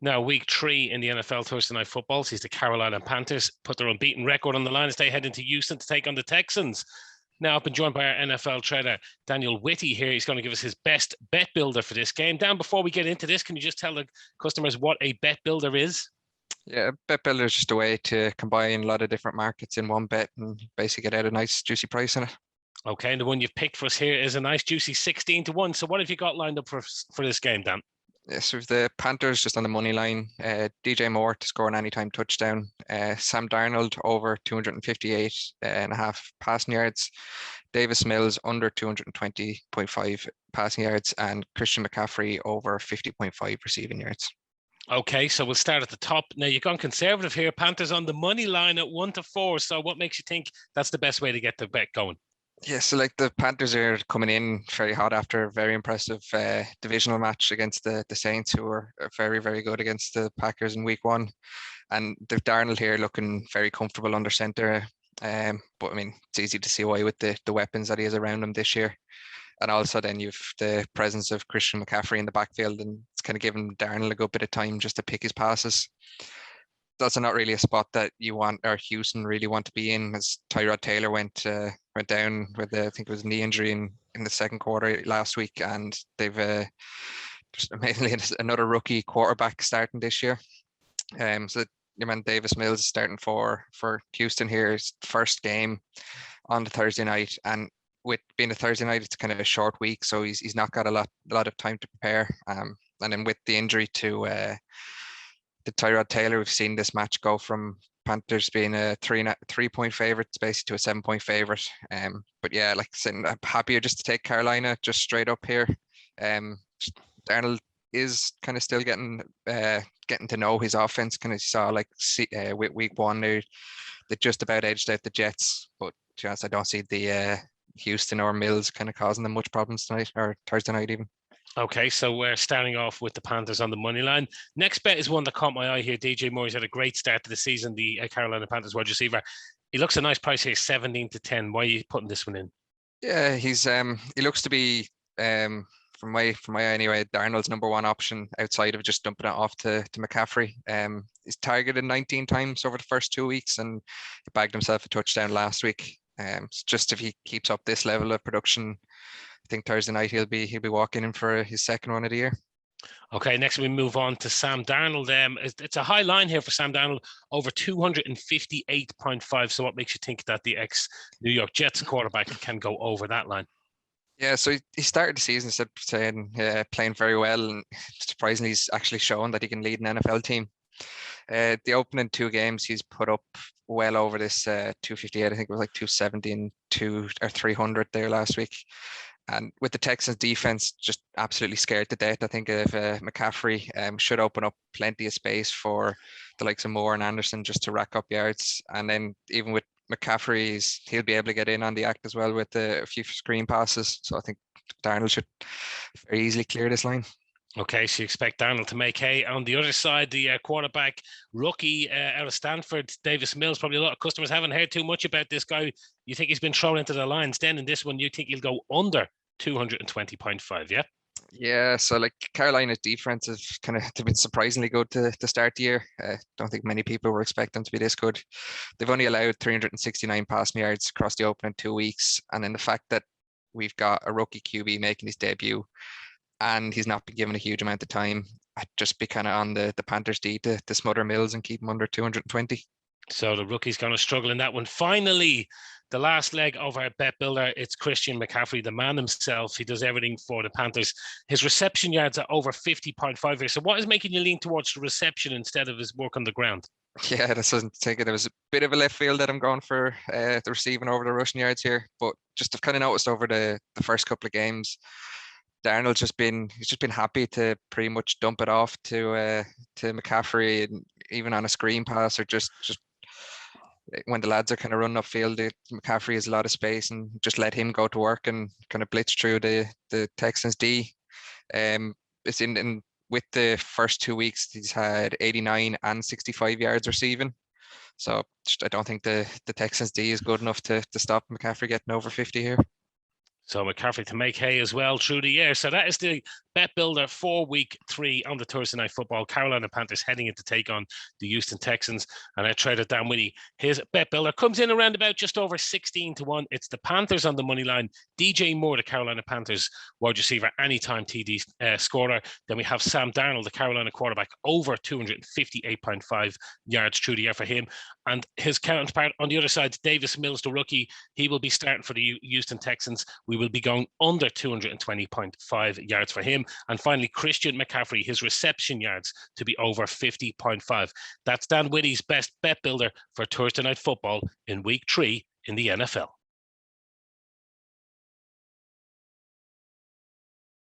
Now, week 3 in the NFL Thursday Night Football sees the Carolina Panthers put their unbeaten record on the line as they head into Houston to take on the Texans. Now, I've been joined by our NFL trader, Daniel Whitty here. He's going to give us his best bet builder for this game. Dan, before we get into this, can you just tell the customers what a bet builder is? Yeah, bet builder is just a way to combine a lot of different markets in one bet and basically get out a nice juicy price in it. Okay, and the one you've picked for us here is a nice juicy 16-1. So what have you got lined up for this game, Dan? So the Panthers just on the money line, DJ Moore to score an anytime touchdown, Sam Darnold over 258 and a half passing yards, Davis Mills under 220.5 passing yards, and Christian McCaffrey over 50.5 receiving yards. Okay, so we'll start at the top. Now, you've gone conservative here. Panthers on the money line at 1-4. So what makes you think that's the best way to get the bet going? Yeah, so like the Panthers are coming in very hot after a very impressive divisional match against the Saints, who were very, very good against the Packers in week 1. And they've Darnold here looking very comfortable under center. But I mean, it's easy to see why with the weapons that he has around him this year. And also then you've the presence of Christian McCaffrey in the backfield, and it's kind of given Darnold a good bit of time just to pick his passes. That's not really a spot that you want, or Houston really want to be in, as Tyrod Taylor went down with I think it was a knee injury in the second quarter last week, and they've just mainly another rookie quarterback starting this year. So your man Davis Mills is starting for Houston here. His first game on the Thursday night, and with being a Thursday night, it's kind of a short week, so he's not got a lot of time to prepare. And then with the injury to Tyrod Taylor, we've seen this match go from Panthers being a 3-point favorite basically to a 7-point favorite. But yeah, like I said, I'm happier just to take Carolina just straight up here. Darnold is kind of still getting to know his offense. Kind of saw like with week 1 they just about edged out the Jets, but to be honest, I don't see the Houston or Mills kind of causing them much problems tonight or Thursday night even. Okay, so we're starting off with the Panthers on the money line. Next bet is one that caught my eye here. DJ Moore's had a great start to the season, the Carolina Panthers wide receiver. He looks a nice price here, 17-10. Why are you putting this one in? Yeah, he's he looks to be from my eye anyway, Darnold's number 1 option outside of just dumping it off to McCaffrey. He's targeted 19 times over the first 2 weeks, and he bagged himself a touchdown last week. Just if he keeps up this level of production, I think Thursday night he'll be walking in for his second one of the year. Okay, next we move on to Sam Darnold. It's a high line here for Sam Darnold, over 258.5. So what makes you think that the ex-New York Jets quarterback can go over that line? Yeah, so he started the season playing very well, and surprisingly he's actually shown that he can lead an NFL team. The opening 2 games he's put up well over this 258. I think it was like 270 and 300 there last week. And with the Texans defense just absolutely scared to death, I think if McCaffrey should open up plenty of space for the likes of Moore and Anderson just to rack up yards. And then even with McCaffrey, he'll be able to get in on the act as well with a few screen passes. So I think Darnold should very easily clear this line. Okay, so you expect Darnold to make hay. On the other side, the quarterback rookie out of Stanford, Davis Mills, probably a lot of customers haven't heard too much about this guy. You think he's been thrown into the lines. Then in this one, you think he'll go under 220.5, yeah? Yeah, so like Carolina's defense has they've been surprisingly good to start the year. Don't think many people were expecting them to be this good. They've only allowed 369 passing yards across the opening 2 weeks. And then the fact that we've got a rookie QB making his debut and he's not been given a huge amount of time, I'd just be kind of on the Panthers D to smother Mills and keep him under 220. So the rookie's going to struggle in that one. Finally, the last leg of our bet builder, it's Christian McCaffrey, the man himself. He does everything for the Panthers. His reception yards are over 50.5 here. So what is making you lean towards the reception instead of his work on the ground? Yeah, this wasn't taken. There was a bit of a left field that I'm going for the receiving over the rushing yards here. But just I've kind of noticed over the first couple of games, Darnold's just been happy to pretty much dump it off to McCaffrey, and even on a screen pass or just when the lads are kind of running upfield, McCaffrey has a lot of space and just let him go to work and kind of blitz through the Texans D. It's in with the first 2 weeks he's had 89 and 65 yards receiving. So I don't think the Texans D is good enough to stop McCaffrey getting over 50 here. So McCaffrey to make hay as well through the year. So that is the bet builder for week 3 on the Thursday Night Football. Carolina Panthers heading in to take on the Houston Texans. And I traded Dan Whitty. His bet builder comes in around about just over 16-1. It's the Panthers on the money line. DJ Moore, the Carolina Panthers wide receiver, anytime TD scorer. Then we have Sam Darnold, the Carolina quarterback, over 258.5 yards through the air for him. And his counterpart on the other side, Davis Mills, the rookie, he will be starting for the Houston Texans. We will be going under 220.5 yards for him. And finally, Christian McCaffrey, his reception yards to be over 50.5. That's Dan Whitty's best bet builder for Thursday Night Football in week 3 in the NFL.